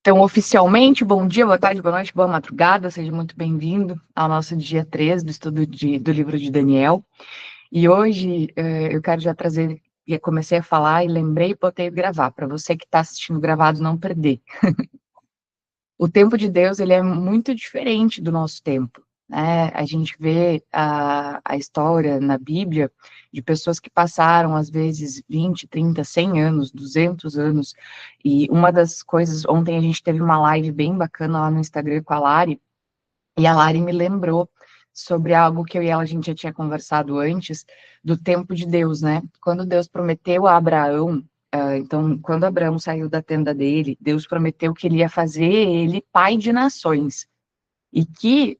Então, oficialmente, bom dia, boa tarde, boa noite, boa madrugada, seja muito bem-vindo ao nosso dia 3 do estudo do livro de Daniel. E hoje eu quero já trazer, comecei a falar e lembrei e botei gravar, para você que está assistindo gravado não perder. O tempo de Deus, ele é muito diferente do nosso tempo, né? A gente vê a história na Bíblia de pessoas que passaram, às vezes, 20, 30, 100 anos, 200 anos, e uma das coisas, ontem a gente teve uma live bem bacana lá no Instagram com a Lari, e a Lari me lembrou sobre algo que eu e ela, a gente já tinha conversado antes, do tempo de Deus, né? Quando Deus prometeu a Abraão, então, quando Abraão saiu da tenda dele, Deus prometeu que ele ia fazer ele pai de nações, e que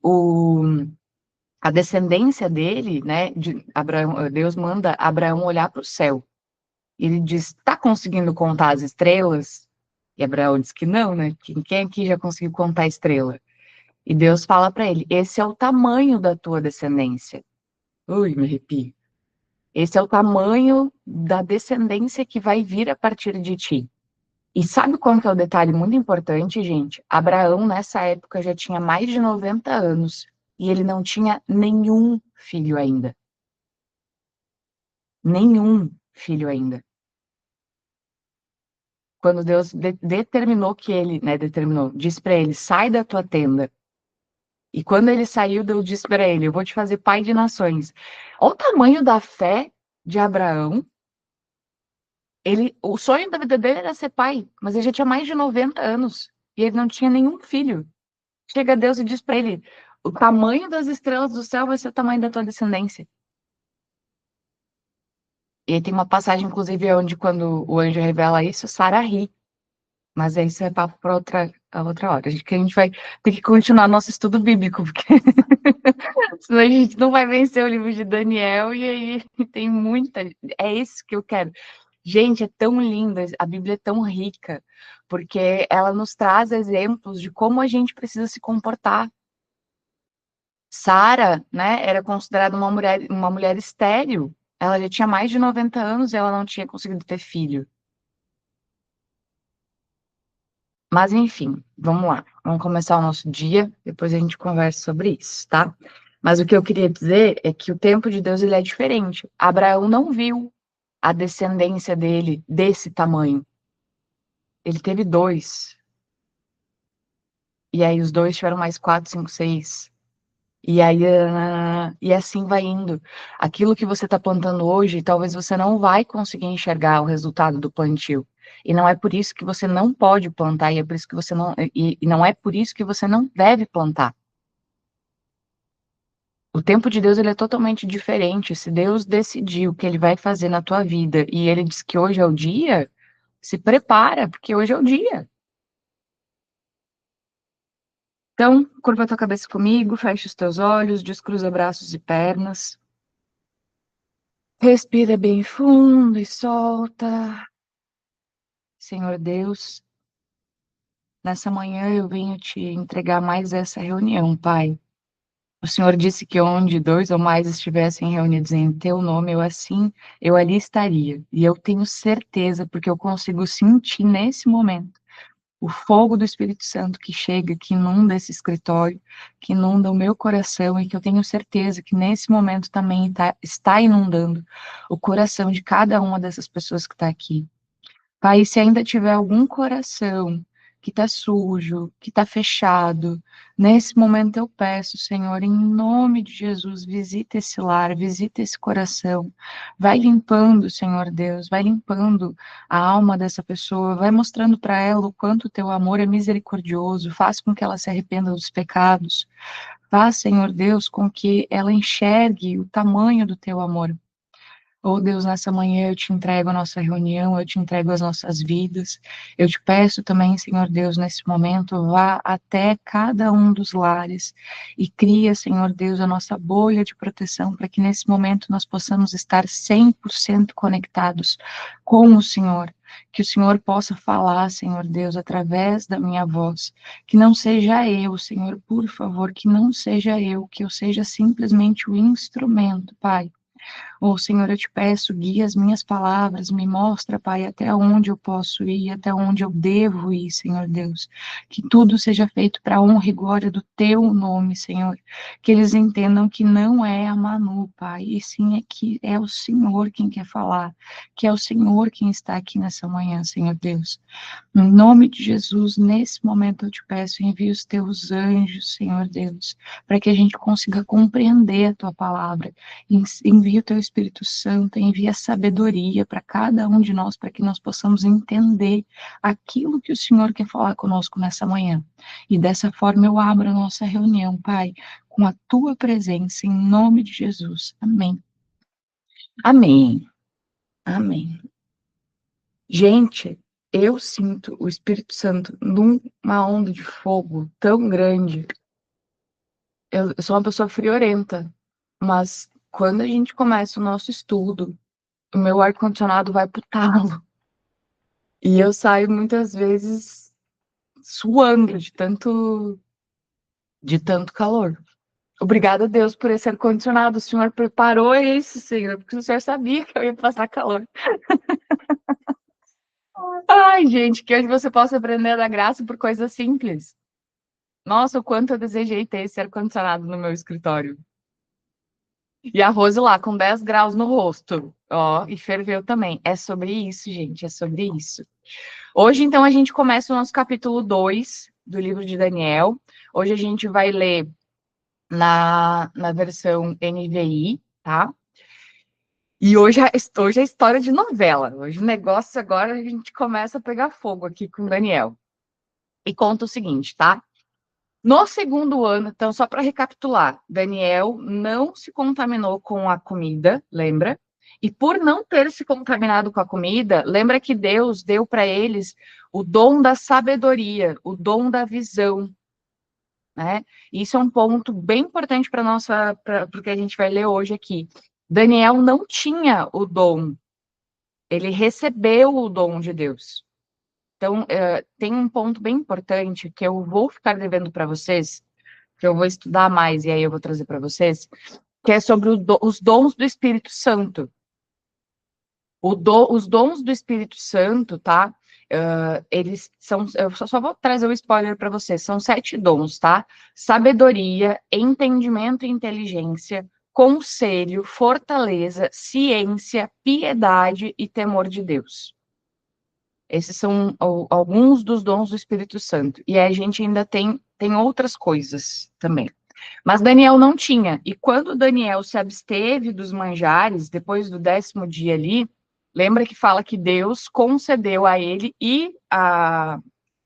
a descendência dele, né, de Abraão, Deus manda Abraão olhar para o céu. Ele diz, está conseguindo contar as estrelas? E Abraão diz que não, né? Quem aqui já conseguiu contar a estrela? E Deus fala para ele: esse é o tamanho da tua descendência. Ui, me arrepio. Esse é o tamanho da descendência que vai vir a partir de ti. E sabe qual que é o detalhe muito importante, gente? Abraão, nessa época, já tinha mais de 90 anos e ele não tinha nenhum filho ainda. Nenhum filho ainda. Quando Deus determinou que ele, né, disse para ele, sai da tua tenda. E quando ele saiu, Deus disse para ele: eu vou te fazer pai de nações. Olha o tamanho da fé de Abraão. O sonho da vida dele era ser pai, mas ele já tinha mais de 90 anos e ele não tinha nenhum filho. Chega Deus e diz para ele: o tamanho das estrelas do céu vai ser o tamanho da tua descendência. E aí tem uma passagem, inclusive, onde quando o anjo revela isso, Sara ri. Mas isso é papo para outra hora. Que a gente vai ter que continuar nosso estudo bíblico, porque senão a gente não vai vencer o livro de Daniel, e aí tem muita. É isso que eu quero. Gente, é tão linda, a Bíblia é tão rica, porque ela nos traz exemplos de como a gente precisa se comportar. Sara, né, era considerada uma mulher estéril. Ela já tinha mais de 90 anos e ela não tinha conseguido ter filho. Mas enfim, vamos lá. Vamos começar o nosso dia, depois a gente conversa sobre isso, tá? Mas o que eu queria dizer é que o tempo de Deus ele é diferente. Abraão não viu a descendência dele desse tamanho. Ele teve dois. E aí os dois tiveram mais quatro, cinco, seis. E aí, e assim vai indo. Aquilo que você está plantando hoje, talvez você não vai conseguir enxergar o resultado do plantio. E não é por isso que você não pode plantar, e é por isso que você não, e não é por isso que você não deve plantar. O tempo de Deus ele é totalmente diferente. Se Deus decidiu o que ele vai fazer na tua vida e ele diz que hoje é o dia, se prepara, porque hoje é o dia. Então, curva a tua cabeça comigo, fecha os teus olhos, descruza braços e pernas. Respira bem fundo e solta. Senhor Deus, nessa manhã eu venho te entregar mais essa reunião, Pai. O Senhor disse que onde dois ou mais estivessem reunidos em teu nome, eu ali estaria. E eu tenho certeza, porque eu consigo sentir nesse momento o fogo do Espírito Santo que chega, que inunda esse escritório, que inunda o meu coração, e que eu tenho certeza que nesse momento também está inundando o coração de cada uma dessas pessoas que está aqui. Pai, se ainda tiver algum coração que está sujo, que está fechado, nesse momento eu peço, Senhor, em nome de Jesus, visita esse lar, visita esse coração, vai limpando, Senhor Deus, vai limpando a alma dessa pessoa, vai mostrando para ela o quanto o teu amor é misericordioso, faz com que ela se arrependa dos pecados, faz, Senhor Deus, com que ela enxergue o tamanho do teu amor. Oh Deus, nessa manhã eu te entrego a nossa reunião, eu te entrego as nossas vidas. Eu te peço também, Senhor Deus, nesse momento, vá até cada um dos lares e cria, Senhor Deus, a nossa bolha de proteção para que nesse momento nós possamos estar 100% conectados com o Senhor. Que o Senhor possa falar, Senhor Deus, através da minha voz. Que não seja eu, Senhor, por favor, que não seja eu, que eu seja simplesmente o instrumento, Pai, Ô, Senhor, eu te peço, guia as minhas palavras, me mostra, Pai, até onde eu posso ir, até onde eu devo ir, Senhor Deus. Que tudo seja feito para a honra e glória do teu nome, Senhor. Que eles entendam que não é a Manu, Pai, e sim é que é o Senhor quem quer falar, que é o Senhor quem está aqui nessa manhã, Senhor Deus. Em nome de Jesus, nesse momento eu te peço, envia os teus anjos, Senhor Deus, para que a gente consiga compreender a tua palavra. Envia o teu Espírito Santo, envia sabedoria para cada um de nós, para que nós possamos entender aquilo que o Senhor quer falar conosco nessa manhã. E dessa forma eu abro a nossa reunião, Pai, com a tua presença, em nome de Jesus. Amém. Amém. Amém. Gente, eu sinto o Espírito Santo numa onda de fogo tão grande. Eu sou uma pessoa friorenta, mas quando a gente começa o nosso estudo, o meu ar-condicionado vai pro talo. E eu saio muitas vezes suando de tanto calor. Obrigada a Deus por esse ar-condicionado. O Senhor preparou isso, Senhor, porque o Senhor sabia que eu ia passar calor. Ai, gente, que hoje você possa aprender da graça por coisas simples. Nossa, o quanto eu desejei ter esse ar-condicionado no meu escritório. E a Rose lá, com 10 graus no rosto. Ó, e ferveu também. É sobre isso, gente, é sobre isso. Hoje, então, a gente começa o nosso capítulo 2 do livro de Daniel. Hoje a gente vai ler na versão NVI, tá? E hoje é história de novela. Hoje o negócio agora a gente começa a pegar fogo aqui com o Daniel. E conta o seguinte, tá? No segundo ano, então, só para recapitular, Daniel não se contaminou com a comida, lembra? E por não ter se contaminado com a comida, lembra que Deus deu para eles o dom da sabedoria, o dom da visão, né? Isso é um ponto bem importante para nossa, para o que a gente vai ler hoje aqui. Daniel não tinha o dom, ele recebeu o dom de Deus. Então, tem um ponto bem importante que eu vou ficar devendo para vocês, que eu vou estudar mais e aí eu vou trazer para vocês, que é sobre os dons do Espírito Santo. Os dons do Espírito Santo, tá? Eles são. Eu só vou trazer o spoiler para vocês. São 7 dons, tá? Sabedoria, entendimento e inteligência, conselho, fortaleza, ciência, piedade e temor de Deus. Esses são alguns dos dons do Espírito Santo. E a gente ainda tem outras coisas também. Mas Daniel não tinha. E quando Daniel se absteve dos manjares, depois do 10º dia ali, lembra que fala que Deus concedeu a ele e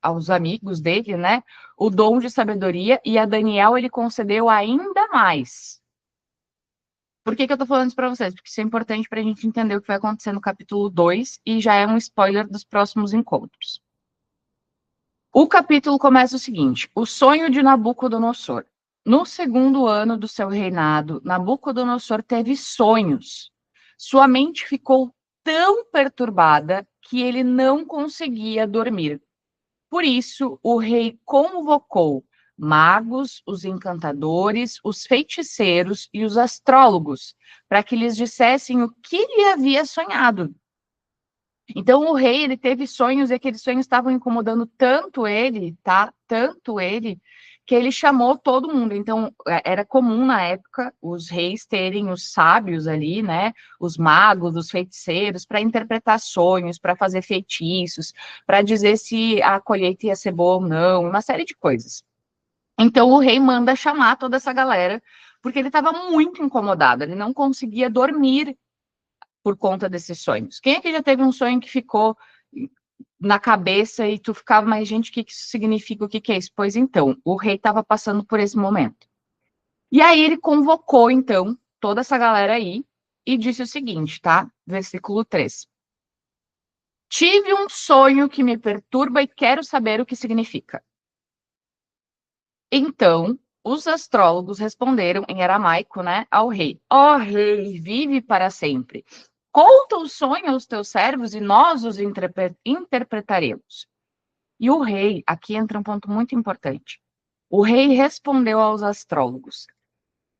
aos amigos dele, né, o dom de sabedoria, e a Daniel ele concedeu ainda mais. Por que eu tô falando isso para vocês? Porque isso é importante para a gente entender o que vai acontecer no capítulo 2 e já é um spoiler dos próximos encontros. O capítulo começa o seguinte: o sonho de Nabucodonosor. No segundo ano do seu reinado, Nabucodonosor teve sonhos. Sua mente ficou tão perturbada que ele não conseguia dormir. Por isso, o rei convocou magos, os encantadores, os feiticeiros e os astrólogos, para que lhes dissessem o que ele havia sonhado. Então o rei, ele teve sonhos e aqueles sonhos estavam incomodando tanto ele, tá? Tanto ele, que ele chamou todo mundo. Então era comum na época os reis terem os sábios ali, né? Os magos, os feiticeiros, para interpretar sonhos, para fazer feitiços, para dizer se a colheita ia ser boa ou não, uma série de coisas. Então o rei manda chamar toda essa galera, porque ele estava muito incomodado, ele não conseguia dormir por conta desses sonhos. Quem é que já teve um sonho que ficou na cabeça e tu ficava, mas gente, o que isso significa? O que é isso? Pois então, o rei estava passando por esse momento. E aí ele convocou, então, toda essa galera aí e disse o seguinte, tá? Versículo 3. Tive um sonho que me perturba e quero saber o que significa. Então, os astrólogos responderam em aramaico, né, ao rei: Ó rei, vive para sempre. Conta o sonho aos teus servos e nós os interpretaremos. E o rei, aqui entra um ponto muito importante. O rei respondeu aos astrólogos: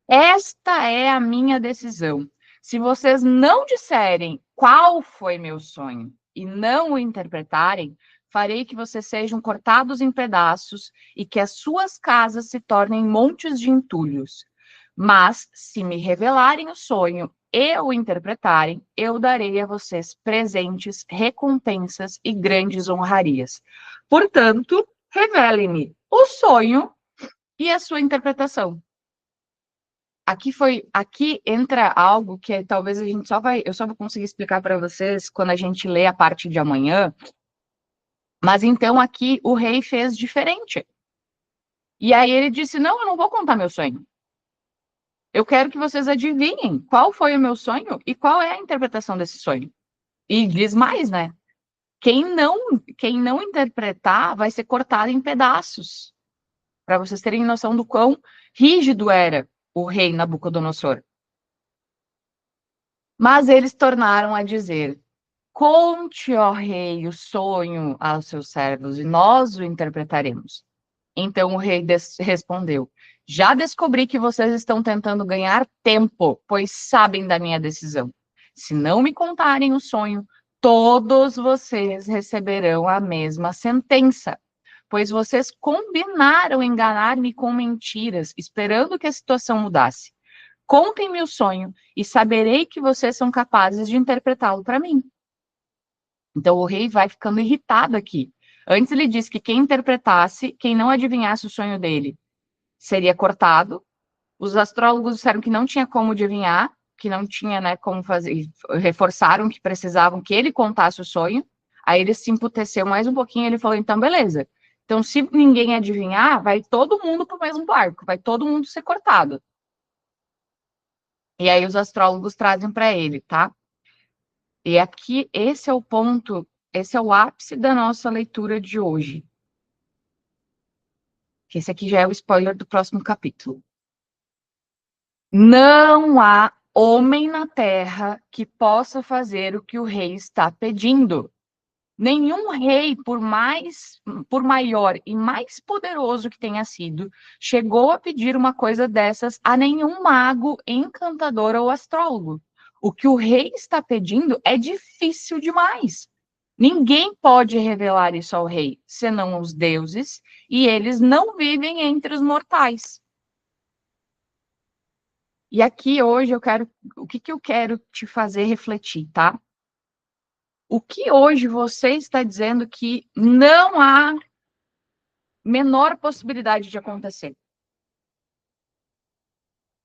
Esta é a minha decisão. Se vocês não disserem qual foi meu sonho e não o interpretarem, farei que vocês sejam cortados em pedaços e que as suas casas se tornem montes de entulhos. Mas, se me revelarem o sonho e o interpretarem, eu darei a vocês presentes, recompensas e grandes honrarias. Portanto, revelem-me o sonho e a sua interpretação. Aqui entra algo que talvez a gente eu só vou conseguir explicar para vocês quando a gente lê a parte de amanhã. Mas então aqui o rei fez diferente. E aí ele disse: "Não, eu não vou contar meu sonho. Eu quero que vocês adivinhem qual foi o meu sonho e qual é a interpretação desse sonho." E diz mais, né? Quem não interpretar vai ser cortado em pedaços. Para vocês terem noção do quão rígido era o rei Nabucodonosor. Mas eles tornaram a dizer: "Conte, ó rei, o sonho aos seus servos, e nós o interpretaremos." Então o rei respondeu: "Já descobri que vocês estão tentando ganhar tempo, pois sabem da minha decisão. Se não me contarem o sonho, todos vocês receberão a mesma sentença, pois vocês combinaram enganar-me com mentiras, esperando que a situação mudasse. Contem-me o sonho e saberei que vocês são capazes de interpretá-lo para mim." Então o rei vai ficando irritado aqui. Antes ele disse que quem interpretasse, quem não adivinhasse o sonho dele, seria cortado. Os astrólogos disseram que não tinha como adivinhar, que não tinha, né, como fazer, reforçaram que precisavam que ele contasse o sonho. Aí ele se emputeceu mais um pouquinho, ele falou: "Então beleza. Então se ninguém adivinhar, vai todo mundo para o mesmo barco, vai todo mundo ser cortado." E aí os astrólogos trazem para ele, tá? E aqui, esse é o ponto, esse é o ápice da nossa leitura de hoje. Que esse aqui já é o spoiler do próximo capítulo. Não há homem na terra que possa fazer o que o rei está pedindo. Nenhum rei, por maior e mais poderoso que tenha sido, chegou a pedir uma coisa dessas a nenhum mago, encantador ou astrólogo. O que o rei está pedindo é difícil demais. Ninguém pode revelar isso ao rei, senão os deuses, e eles não vivem entre os mortais. E aqui hoje o que eu quero te fazer refletir, tá? O que hoje você está dizendo que não há menor possibilidade de acontecer?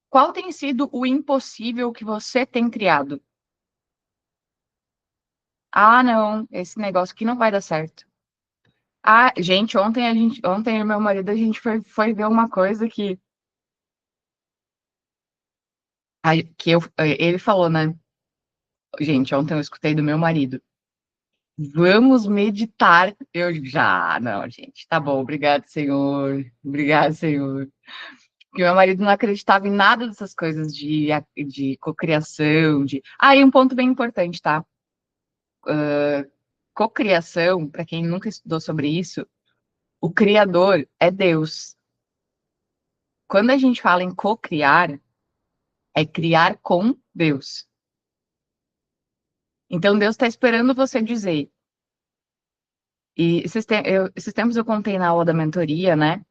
Qual tem sido o impossível que você tem criado? Ah, não, esse negócio aqui não vai dar certo. Ah, gente, ontem eu e meu marido, a gente foi ver uma coisa ele falou, né? Gente, ontem eu escutei do meu marido. Vamos meditar. Eu já, não, gente, tá bom, obrigado, Senhor. Obrigado, Senhor. Porque meu marido não acreditava em nada dessas coisas de cocriação, de. Ah, e um ponto bem importante, tá? Cocriação, para quem nunca estudou sobre isso, o criador é Deus. Quando a gente fala em cocriar, é criar com Deus. Então Deus está esperando você dizer. E esses tempos eu contei na aula da mentoria, né?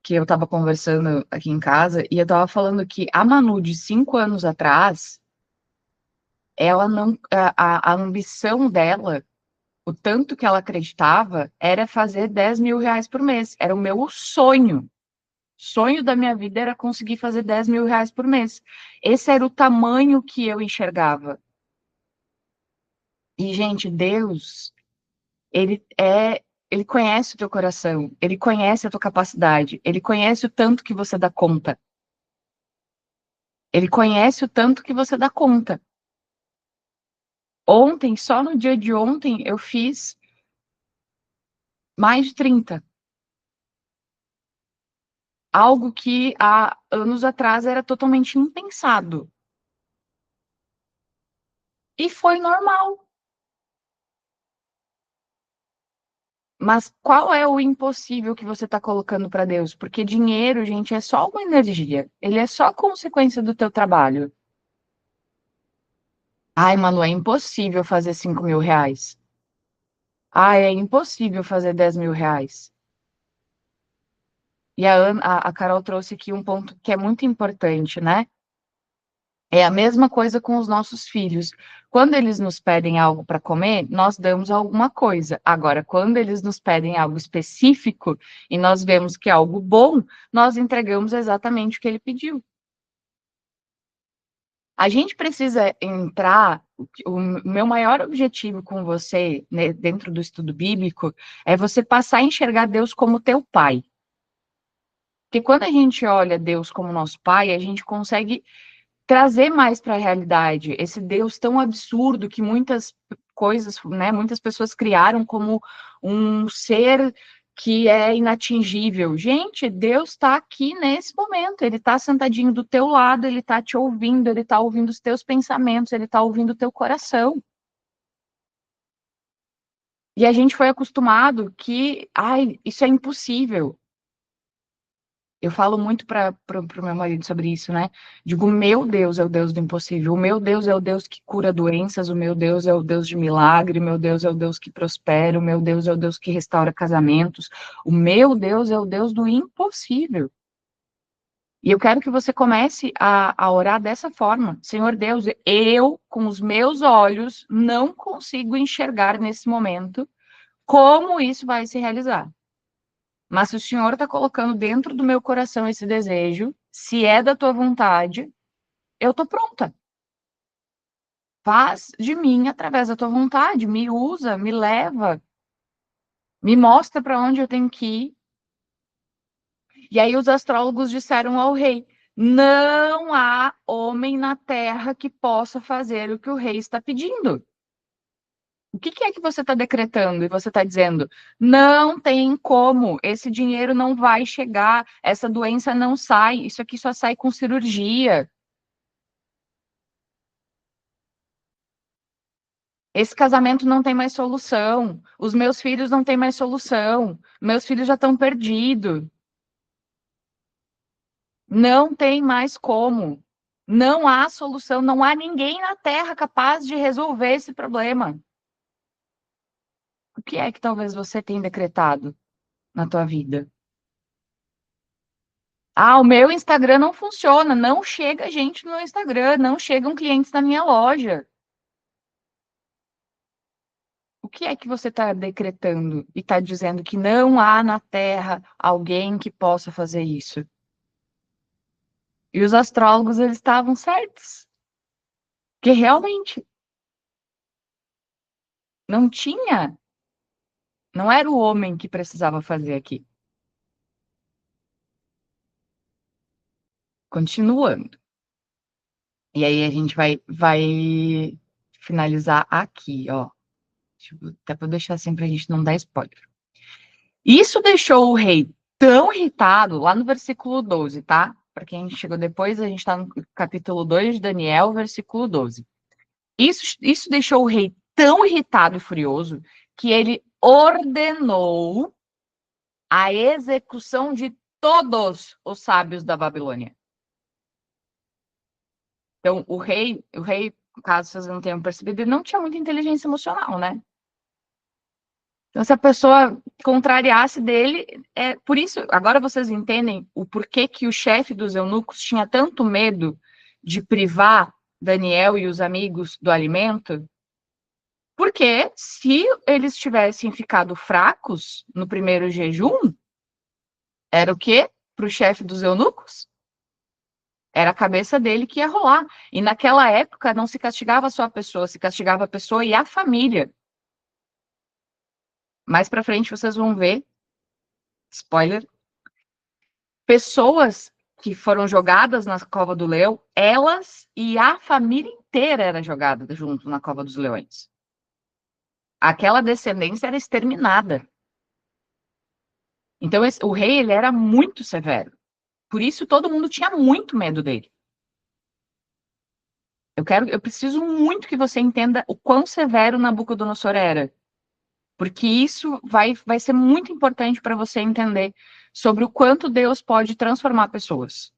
Que eu estava conversando aqui em casa, e eu estava falando que a Manu, de 5 anos atrás, ela não. A ambição dela, o tanto que ela acreditava, era fazer 10 mil reais por mês. Era o meu sonho. Sonho da minha vida era conseguir fazer 10 mil reais por mês. Esse era o tamanho que eu enxergava. E, gente, Deus, ele conhece o teu coração, ele conhece a tua capacidade, ele conhece o tanto que você dá conta. Ele conhece o tanto que você dá conta. Ontem, só no dia de ontem, eu fiz mais de 30. Algo que há anos atrás era totalmente impensado. E foi normal. Mas qual é o impossível que você está colocando para Deus? Porque dinheiro, gente, é só uma energia. Ele é só consequência do teu trabalho. Ai, Manu, é impossível fazer R$ 5.000. Ai, é impossível fazer R$ 10.000. E a Carol trouxe aqui um ponto que é muito importante, né? É a mesma coisa com os nossos filhos. Quando eles nos pedem algo para comer, nós damos alguma coisa. Agora, quando eles nos pedem algo específico e nós vemos que é algo bom, nós entregamos exatamente o que ele pediu. A gente precisa entrar. O meu maior objetivo com você, né, dentro do estudo bíblico, é você passar a enxergar Deus como teu pai. Porque quando a gente olha Deus como nosso pai, a gente consegue trazer mais para a realidade esse Deus tão absurdo que muitas coisas, né, muitas pessoas criaram como um ser que é inatingível. Gente, Deus está aqui nesse momento, ele está sentadinho do teu lado, ele está te ouvindo, ele está ouvindo os teus pensamentos, ele está ouvindo o teu coração. E a gente foi acostumado que, ai, isso é impossível. Eu falo muito para o meu marido sobre isso, né? Digo, meu Deus é o Deus do impossível. O meu Deus é o Deus que cura doenças. O meu Deus é o Deus de milagre. O meu Deus é o Deus que prospera. O meu Deus é o Deus que restaura casamentos. O meu Deus é o Deus do impossível. E eu quero que você comece a orar dessa forma. Senhor Deus, eu, com os meus olhos, não consigo enxergar nesse momento como isso vai se realizar. Mas se o Senhor está colocando dentro do meu coração esse desejo, se é da tua vontade, eu estou pronta. Faz de mim através da tua vontade, me usa, me leva, me mostra para onde eu tenho que ir. E aí os astrólogos disseram ao rei: não há homem na terra que possa fazer o que o rei está pedindo. O que é que você está decretando? E você está dizendo, não tem como, esse dinheiro não vai chegar, essa doença não sai, isso aqui só sai com cirurgia. Esse casamento não tem mais solução. Os meus filhos não têm mais solução. Meus filhos já estão perdidos. Não tem mais como. Não há solução. Não há ninguém na Terra capaz de resolver esse problema. O que é que talvez você tenha decretado na tua vida? Ah, o meu Instagram não funciona. Não chega gente no meu Instagram. Não chegam clientes na minha loja. O que é que você está decretando e está dizendo que não há na Terra alguém que possa fazer isso? E os astrólogos, eles estavam certos. Que realmente não tinha, não era o homem que precisava fazer aqui. Continuando. E aí a gente vai finalizar aqui, ó. Até para deixar assim para a gente não dar spoiler. Isso deixou o rei tão irritado, lá no versículo 12, tá? Para quem chegou depois, a gente está no capítulo 2 de Daniel, versículo 12. Isso deixou o rei tão irritado e furioso que ele ordenou a execução de todos os sábios da Babilônia. Então, o rei, caso vocês não tenham percebido, ele não tinha muita inteligência emocional, né? Então, se a pessoa contrariasse dele, por isso, agora vocês entendem o porquê que o chefe dos eunucos tinha tanto medo de privar Daniel e os amigos do alimento? Porque se eles tivessem ficado fracos no primeiro jejum, era o quê? Para o chefe dos eunucos? Era a cabeça dele que ia rolar. E naquela época não se castigava só a pessoa, se castigava a pessoa e a família. Mais para frente vocês vão ver, spoiler, pessoas que foram jogadas na cova do leão, elas e a família inteira era jogada junto na cova dos leões. Aquela descendência era exterminada. Então o rei ele era muito severo. Por isso todo mundo tinha muito medo dele. Eu preciso muito que você entenda o quão severo Nabucodonosor era. Porque isso vai ser muito importante para você entender sobre o quanto Deus pode transformar pessoas.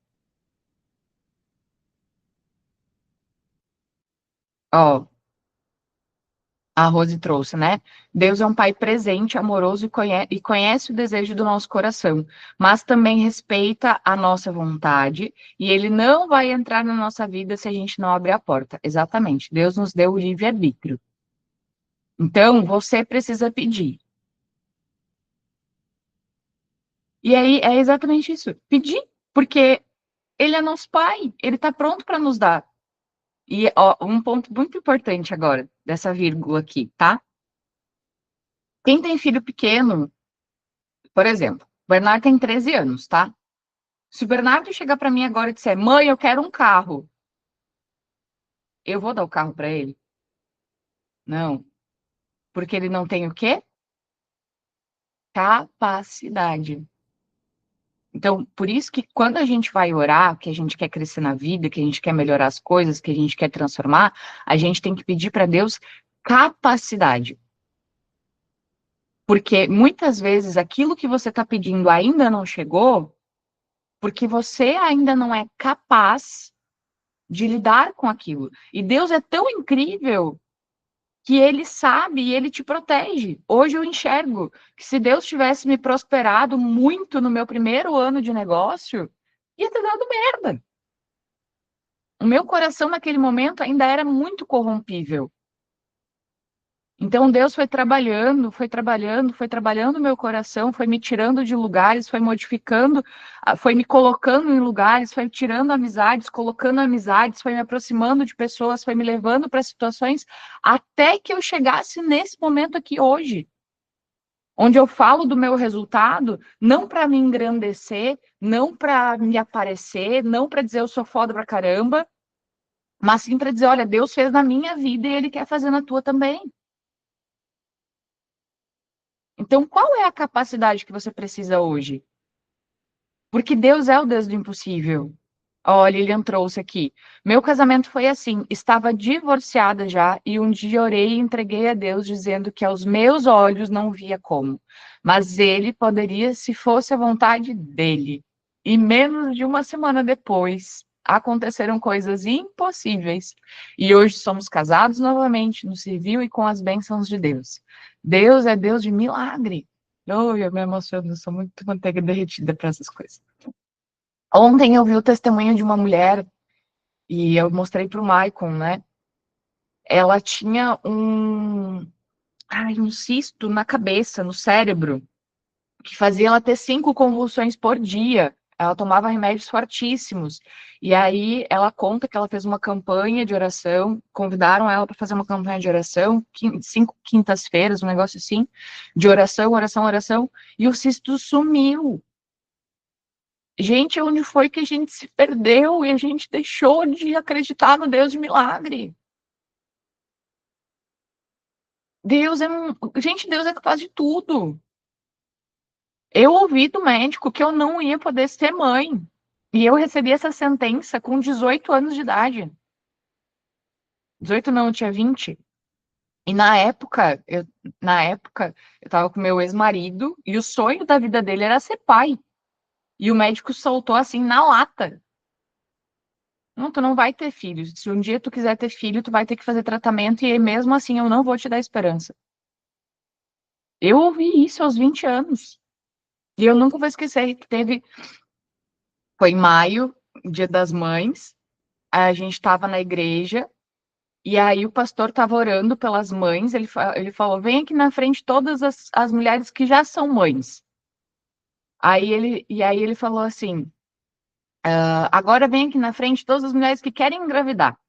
Ó, A Rose trouxe, né? Deus é um pai presente, amoroso e conhece o desejo do nosso coração, mas também respeita a nossa vontade e ele não vai entrar na nossa vida se a gente não abrir a porta. Exatamente. Deus nos deu o livre-arbítrio. Então, você precisa pedir. E aí é exatamente isso. Pedir, porque ele é nosso pai, ele está pronto para nos dar. E ó, um ponto muito importante agora, dessa vírgula aqui, tá? Quem tem filho pequeno, por exemplo, o Bernardo tem 13 anos, tá? Se o Bernardo chegar para mim agora e disser, mãe, eu quero um carro, eu vou dar o carro para ele? Não. Porque ele não tem o quê? Capacidade. Então, por isso que quando a gente vai orar, que a gente quer crescer na vida, que a gente quer melhorar as coisas, que a gente quer transformar, a gente tem que pedir para Deus capacidade. Porque muitas vezes aquilo que você está pedindo ainda não chegou, porque você ainda não é capaz de lidar com aquilo. E Deus é tão incrível que ele sabe e ele te protege. Hoje eu enxergo que se Deus tivesse me prosperado muito no meu primeiro ano de negócio, ia ter dado merda. O meu coração naquele momento ainda era muito corrompível. Então Deus foi trabalhando, foi trabalhando, foi trabalhando o meu coração, foi me tirando de lugares, foi modificando, foi me colocando em lugares, foi tirando amizades, colocando amizades, foi me aproximando de pessoas, foi me levando para situações até que eu chegasse nesse momento aqui hoje, onde eu falo do meu resultado, não para me engrandecer, não para me aparecer, não para dizer eu sou foda pra caramba, mas sim para dizer, olha, Deus fez na minha vida e ele quer fazer na tua também. Então, qual é a capacidade que você precisa hoje? Porque Deus é o Deus do impossível. Olha, Lilian trouxe aqui. Meu casamento foi assim: estava divorciada já, e um dia orei e entreguei a Deus, dizendo que aos meus olhos não via como, mas ele poderia se fosse a vontade dele. E menos de uma semana depois, aconteceram coisas impossíveis. E hoje somos casados novamente, no civil e com as bênçãos de Deus. Deus é Deus de milagre. Oh, eu me emociono, eu sou muito manteiga derretida para essas coisas. Ontem eu vi o testemunho de uma mulher e eu mostrei para o Maicon, né? Ela tinha um cisto na cabeça, no cérebro, que fazia ela ter 5 convulsões por dia. Ela tomava remédios fortíssimos. E aí ela conta que ela fez uma campanha de oração, convidaram ela para fazer uma campanha de oração, 5 quintas-feiras, um negócio assim, de oração, oração, oração, e o cisto sumiu. Gente, onde foi que a gente se perdeu e a gente deixou de acreditar no Deus de milagre? Deus é um. Gente, Deus é capaz de tudo. Eu ouvi do médico que eu não ia poder ser mãe. E eu recebi essa sentença com 18 anos de idade. 18 não, eu tinha 20. E na época, eu tava com meu ex-marido e o sonho da vida dele era ser pai. E o médico soltou assim na lata. Não, tu não vai ter filho. Se um dia tu quiser ter filho, tu vai ter que fazer tratamento e mesmo assim eu não vou te dar esperança. Eu ouvi isso aos 20 anos. E eu nunca vou esquecer que foi em maio, Dia das Mães, a gente estava na igreja e aí o pastor estava orando pelas mães, ele falou, vem aqui na frente todas as mulheres que já são mães. E aí ele falou assim, agora vem aqui na frente todas as mulheres que querem engravidar.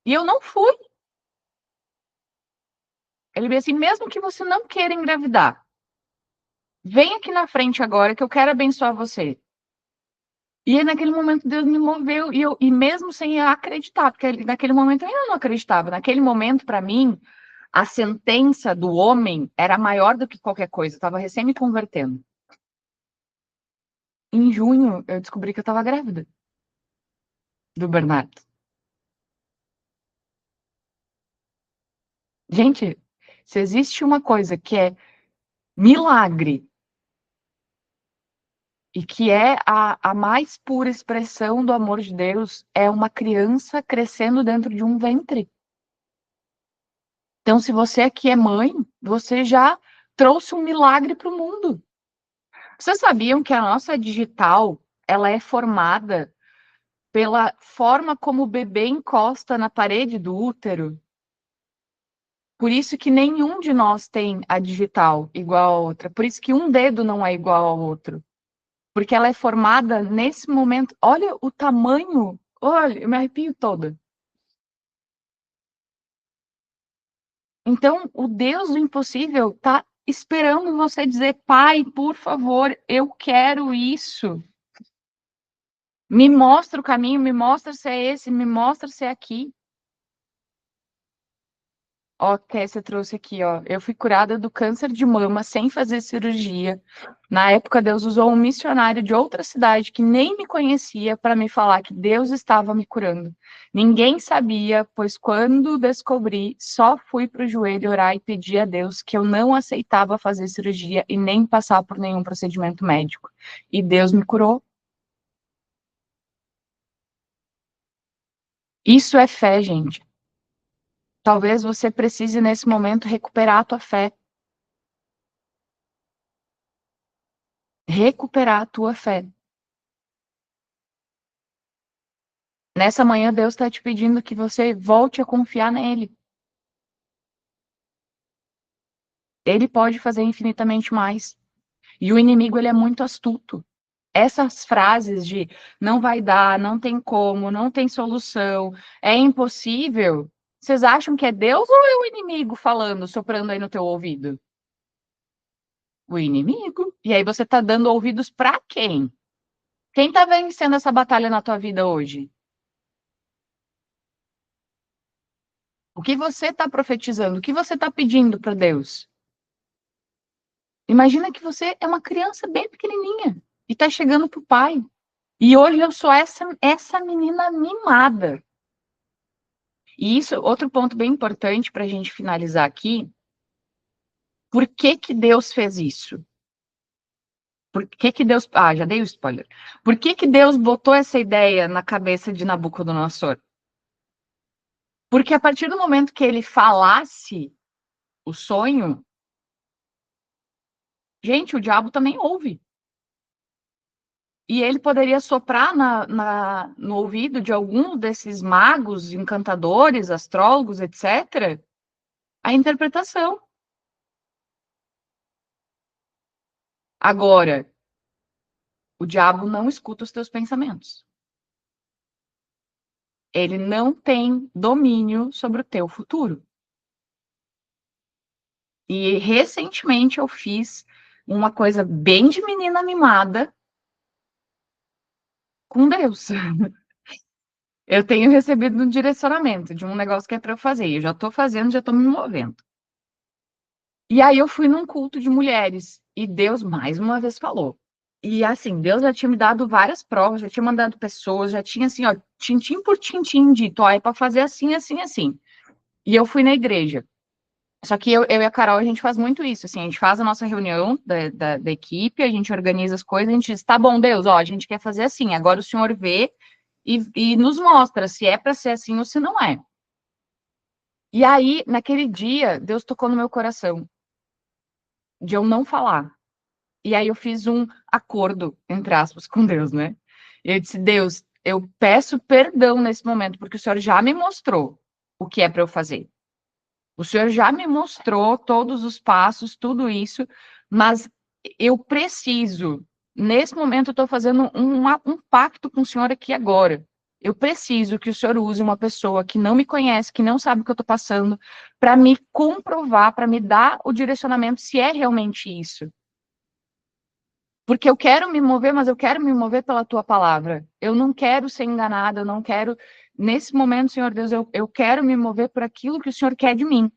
E eu não fui. Ele disse assim, mesmo que você não queira engravidar, vem aqui na frente agora que eu quero abençoar você. E aí, naquele momento Deus me moveu e mesmo sem eu acreditar, porque naquele momento eu ainda não acreditava. Naquele momento, para mim, a sentença do homem era maior do que qualquer coisa. Eu estava recém me convertendo. Em junho, eu descobri que eu estava grávida do Bernardo. Gente, se existe uma coisa que é milagre e que é a mais pura expressão do amor de Deus, é uma criança crescendo dentro de um ventre. Então, se você aqui é mãe, você já trouxe um milagre para o mundo. Vocês sabiam que a nossa digital, ela é formada pela forma como o bebê encosta na parede do útero? Por isso que nenhum de nós tem a digital igual a outra. Por isso que um dedo não é igual ao outro. Porque ela é formada nesse momento. Olha o tamanho. Olha, eu me arrepio toda. Então, o Deus do impossível está esperando você dizer: Pai, por favor, eu quero isso. Me mostra o caminho, me mostra se é esse, me mostra se é aqui. Ó, Tessia trouxe aqui, ó. Eu fui curada do câncer de mama sem fazer cirurgia. Na época, Deus usou um missionário de outra cidade que nem me conhecia para me falar que Deus estava me curando. Ninguém sabia, pois quando descobri, só fui para o joelho orar e pedir a Deus que eu não aceitava fazer cirurgia e nem passar por nenhum procedimento médico. E Deus me curou. Isso é fé, gente. Talvez você precise, nesse momento, recuperar a tua fé. Recuperar a tua fé. Nessa manhã, Deus está te pedindo que você volte a confiar nele. Ele pode fazer infinitamente mais. E o inimigo, ele é muito astuto. Essas frases de não vai dar, não tem como, não tem solução, é impossível. Vocês acham que é Deus ou é o inimigo falando, soprando aí no teu ouvido? O inimigo. E aí você está dando ouvidos para quem? Quem está vencendo essa batalha na tua vida hoje? O que você está profetizando? O que você está pedindo para Deus? Imagina que você é uma criança bem pequenininha e está chegando para o pai. E hoje eu sou essa menina mimada. E isso, outro ponto bem importante para a gente finalizar aqui. Por que que Deus fez isso? Por que que Deus... Ah, já dei o spoiler. Por que que Deus botou essa ideia na cabeça de Nabucodonosor? Porque a partir do momento que ele falasse o sonho, gente, o diabo também ouve. E ele poderia soprar no ouvido de algum desses magos, encantadores, astrólogos, etc., a interpretação. Agora, o diabo não escuta os teus pensamentos. Ele não tem domínio sobre o teu futuro. E recentemente eu fiz uma coisa bem de menina mimada com Deus. Eu tenho recebido um direcionamento de um negócio que é para eu fazer. Eu já estou fazendo, já estou me movendo. E aí eu fui num culto de mulheres e Deus mais uma vez falou. E assim, Deus já tinha me dado várias provas, já tinha mandado pessoas, já tinha assim, ó, tintim por tintim dito, ó, é para fazer assim, assim, assim. E eu fui na igreja. Só que eu e a Carol, a gente faz muito isso, assim, a gente faz a nossa reunião da equipe, a gente organiza as coisas, a gente diz, tá bom, Deus, ó, a gente quer fazer assim, agora o senhor vê e nos mostra se é para ser assim ou se não é. E aí, naquele dia, Deus tocou no meu coração de eu não falar. E aí eu fiz um acordo, entre aspas, com Deus, né? E eu disse, Deus, eu peço perdão nesse momento, porque o Senhor já me mostrou o que é para eu fazer. O Senhor já me mostrou todos os passos, tudo isso, mas eu preciso, nesse momento, eu estou fazendo um pacto com o Senhor aqui agora. Eu preciso que o Senhor use uma pessoa que não me conhece, que não sabe o que eu estou passando, para me comprovar, para me dar o direcionamento se é realmente isso. Porque eu quero me mover, mas eu quero me mover pela tua palavra. Eu não quero ser enganada, eu não quero. Nesse momento, Senhor Deus, eu quero me mover por aquilo que o Senhor quer de mim.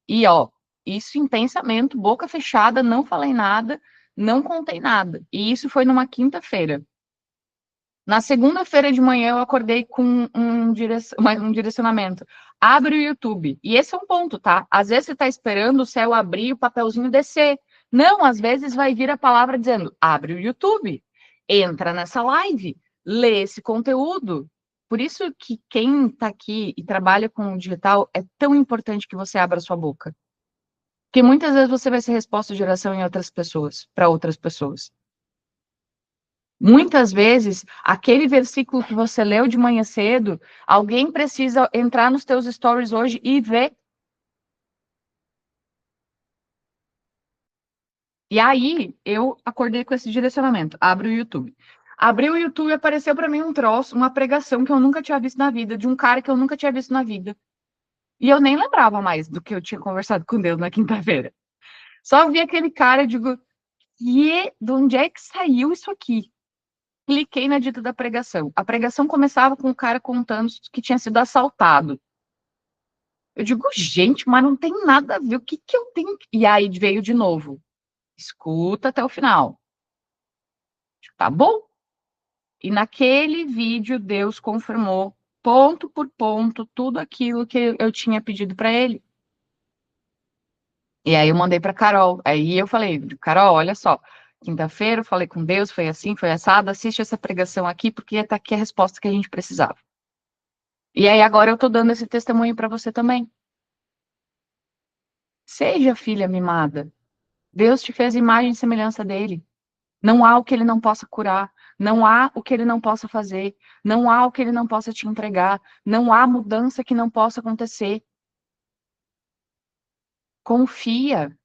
E, ó, isso em pensamento, boca fechada, não falei nada, não contei nada. E isso foi numa quinta-feira. Na segunda-feira de manhã, eu acordei com um direcionamento. Abre o YouTube. E esse é um ponto, tá? Às vezes você está esperando o céu abrir e o papelzinho descer. Não, às vezes vai vir a palavra dizendo: abre o YouTube, entra nessa live, lê esse conteúdo. Por isso que quem está aqui e trabalha com o digital é tão importante que você abra sua boca. Porque muitas vezes você vai ser resposta de oração em outras pessoas, para outras pessoas. Muitas vezes, aquele versículo que você leu de manhã cedo, alguém precisa entrar nos teus stories hoje e ver. E aí, eu acordei com esse direcionamento. Abre o YouTube. Abri o YouTube e apareceu para mim um troço, uma pregação que eu nunca tinha visto na vida, de um cara que eu nunca tinha visto na vida. E eu nem lembrava mais do que eu tinha conversado com Deus na quinta-feira. Só vi aquele cara e digo, e de onde é que saiu isso aqui? Cliquei na dita da pregação. A pregação começava com o cara contando que tinha sido assaltado. Eu digo, gente, mas não tem nada a ver. O que que eu tenho? E aí veio de novo. Escuta até o final. Tá bom? E naquele vídeo, Deus confirmou, ponto por ponto, tudo aquilo que eu tinha pedido para ele. E aí eu mandei para Carol. Aí eu falei, Carol, olha só. Quinta-feira eu falei com Deus, foi assim, foi assado. Assiste essa pregação aqui, porque tá aqui a resposta que a gente precisava. E aí agora eu tô dando esse testemunho para você também. Seja filha mimada. Deus te fez imagem e semelhança dele. Não há o que ele não possa curar, não há o que ele não possa fazer, não há o que ele não possa te entregar, não há mudança que não possa acontecer. Confia.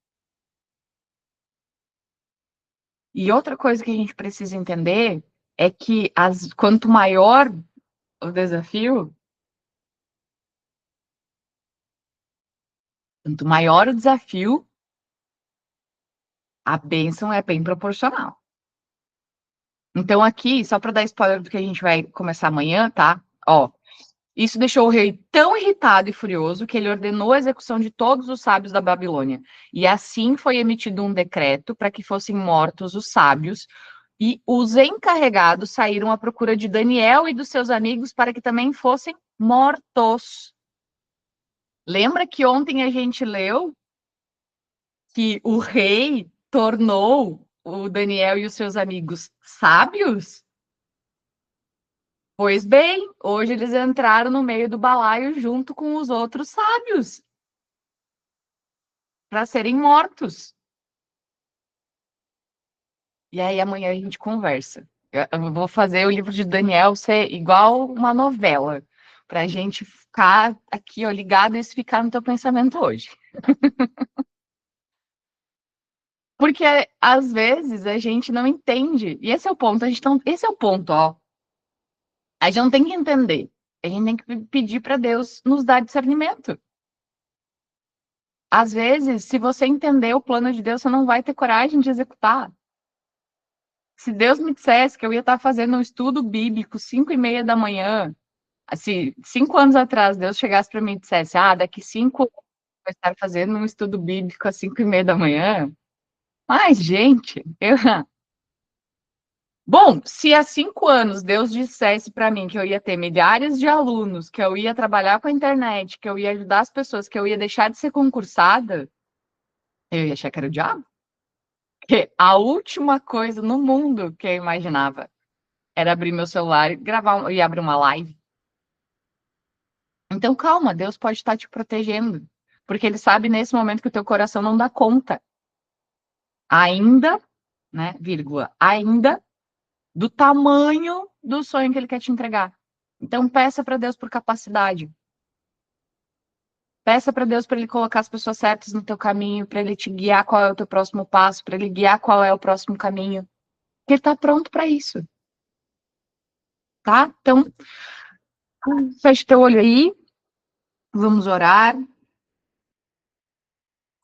E outra coisa que a gente precisa entender é que quanto maior o desafio, quanto maior o desafio, a bênção é bem proporcional. Então, aqui, só para dar spoiler do que a gente vai começar amanhã, tá? Ó, isso deixou o rei tão irritado e furioso que ele ordenou a execução de todos os sábios da Babilônia. E assim foi emitido um decreto para que fossem mortos os sábios, e os encarregados saíram à procura de Daniel e dos seus amigos para que também fossem mortos. Lembra que ontem a gente leu que o rei tornou o Daniel e os seus amigos sábios? Pois bem, hoje eles entraram no meio do balaio junto com os outros sábios para serem mortos. E aí amanhã a gente conversa. Eu vou fazer o livro de Daniel ser igual uma novela, para a gente ficar aqui, ó, ligado e isso ficar no teu pensamento hoje. Porque às vezes a gente não entende. E esse é o ponto, a gente não, esse é o ponto, ó. A gente não tem que entender. A gente tem que pedir para Deus nos dar discernimento. Às vezes, se você entender o plano de Deus, você não vai ter coragem de executar. Se Deus me dissesse que eu ia estar fazendo um estudo bíblico 5:30 da manhã, assim, 5 anos atrás, Deus chegasse para mim e dissesse, daqui 5 anos eu vou estar fazendo um estudo bíblico às 5:30 da manhã. Mas, gente, bom, se há 5 anos Deus dissesse para mim que eu ia ter milhares de alunos, que eu ia trabalhar com a internet, que eu ia ajudar as pessoas, que eu ia deixar de ser concursada, eu ia achar que era o diabo. Porque a última coisa no mundo que eu imaginava era abrir meu celular e gravar e abrir uma live. Então, calma, Deus pode estar te protegendo, porque Ele sabe nesse momento que o teu coração não dá conta. Ainda, né, vírgula, ainda do tamanho do sonho que Ele quer te entregar. Então, peça para Deus por capacidade. Peça para Deus para Ele colocar as pessoas certas no teu caminho, para Ele te guiar qual é o teu próximo passo, para Ele guiar qual é o próximo caminho. Porque Ele está pronto para isso, tá? Então, feche teu olho aí, vamos orar.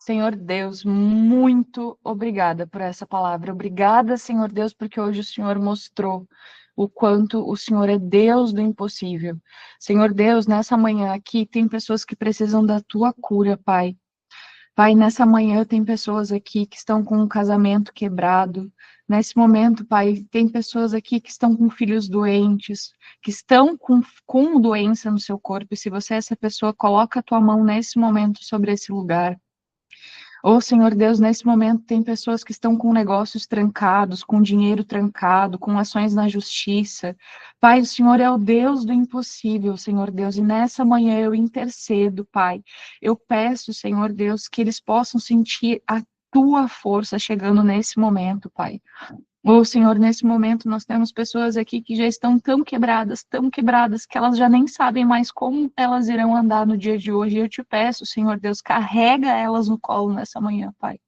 Senhor Deus, muito obrigada por essa palavra. Obrigada, Senhor Deus, porque hoje o Senhor mostrou o quanto o Senhor é Deus do impossível. Senhor Deus, nessa manhã aqui tem pessoas que precisam da tua cura, Pai. Pai, nessa manhã tem pessoas aqui que estão com um casamento quebrado. Nesse momento, Pai, tem pessoas aqui que estão com filhos doentes, que estão com doença no seu corpo. E se você é essa pessoa, coloca a tua mão nesse momento sobre esse lugar. Ô, Senhor Deus, nesse momento tem pessoas que estão com negócios trancados, com dinheiro trancado, com ações na justiça. Pai, o Senhor é o Deus do impossível, Senhor Deus, e nessa manhã eu intercedo, Pai. Eu peço, Senhor Deus, que eles possam sentir a tua força chegando nesse momento, Pai. Ô, Senhor, nesse momento nós temos pessoas aqui que já estão tão quebradas, que elas já nem sabem mais como elas irão andar no dia de hoje. E eu te peço, Senhor Deus, carrega elas no colo nessa manhã, Pai.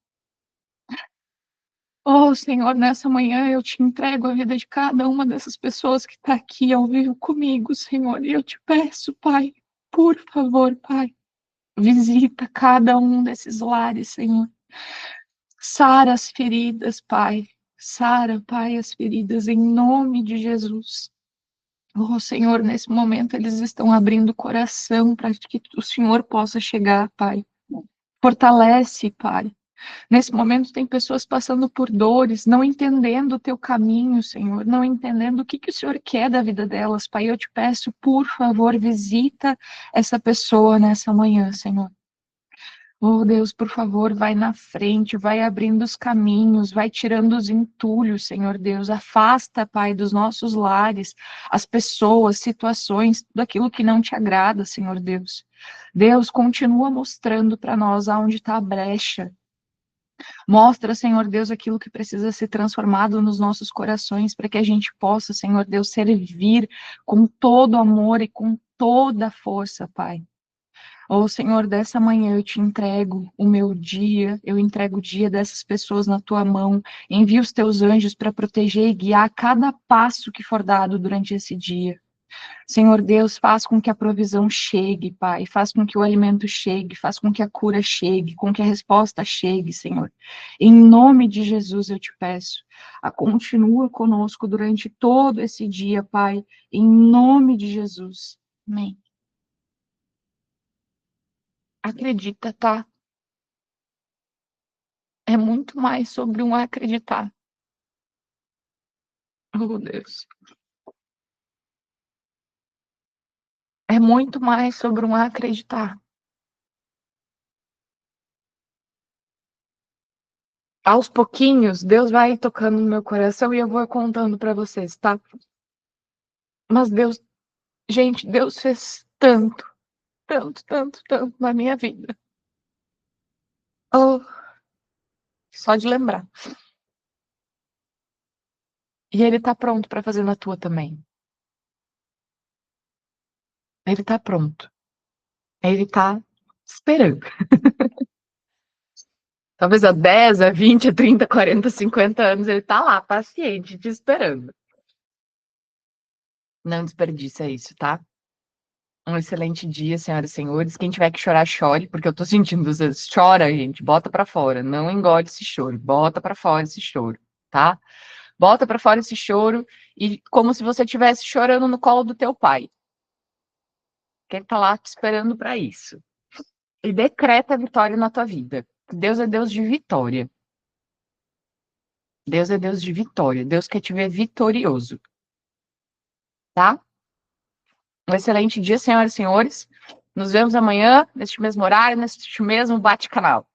Ô, Senhor, nessa manhã eu te entrego a vida de cada uma dessas pessoas que está aqui ao vivo comigo, Senhor. E eu te peço, Pai, por favor, Pai, visita cada um desses lares, Senhor. Sara as feridas, Pai. Sara, Pai, as feridas em nome de Jesus. Oh, Senhor, nesse momento eles estão abrindo o coração para que o Senhor possa chegar, Pai. Fortalece, Pai. Nesse momento tem pessoas passando por dores, não entendendo o teu caminho, Senhor, não entendendo o que que o Senhor quer da vida delas, Pai. Eu te peço, por favor, visita essa pessoa nessa manhã, Senhor. Oh, Deus, por favor, vai na frente, vai abrindo os caminhos, vai tirando os entulhos, Senhor Deus. Afasta, Pai, dos nossos lares as pessoas, situações, tudo aquilo que não te agrada, Senhor Deus. Deus, continua mostrando para nós aonde está a brecha. Mostra, Senhor Deus, aquilo que precisa ser transformado nos nossos corações, para que a gente possa, Senhor Deus, servir com todo amor e com toda a força, Pai. Ô, Senhor, dessa manhã eu te entrego o meu dia, eu entrego o dia dessas pessoas na tua mão. Envia os teus anjos para proteger e guiar cada passo que for dado durante esse dia. Senhor Deus, faz com que a provisão chegue, Pai. Faz com que o alimento chegue, faz com que a cura chegue, com que a resposta chegue, Senhor. Em nome de Jesus eu te peço. Continua conosco durante todo esse dia, Pai. Em nome de Jesus. Amém. Acredita, tá? É muito mais sobre um acreditar. Oh, Deus. É muito mais sobre um acreditar. Aos pouquinhos, Deus vai tocando no meu coração e eu vou contando para vocês, tá? Mas Deus, gente, Deus fez tanto, tanto, tanto, tanto na minha vida. Oh, só de lembrar. E Ele tá pronto para fazer na tua também. Ele tá pronto. Ele tá esperando. Talvez há 10, há 20, há 30, 40, 50 anos, ele tá lá, paciente, te esperando. Não desperdiça isso, tá? Um excelente dia, senhoras e senhores. Quem tiver que chorar, chore, porque eu tô sentindo vocês. Chora, gente, bota pra fora. Não engole esse choro. Bota pra fora esse choro, tá? Bota pra fora esse choro e como se você estivesse chorando no colo do teu pai, que ele tá lá te esperando pra isso. E decreta a vitória na tua vida. Deus é Deus de vitória. Deus é Deus de vitória. Deus quer te ver vitorioso, tá? Um excelente dia, senhoras e senhores. Nos vemos amanhã, neste mesmo horário, neste mesmo bate-canal.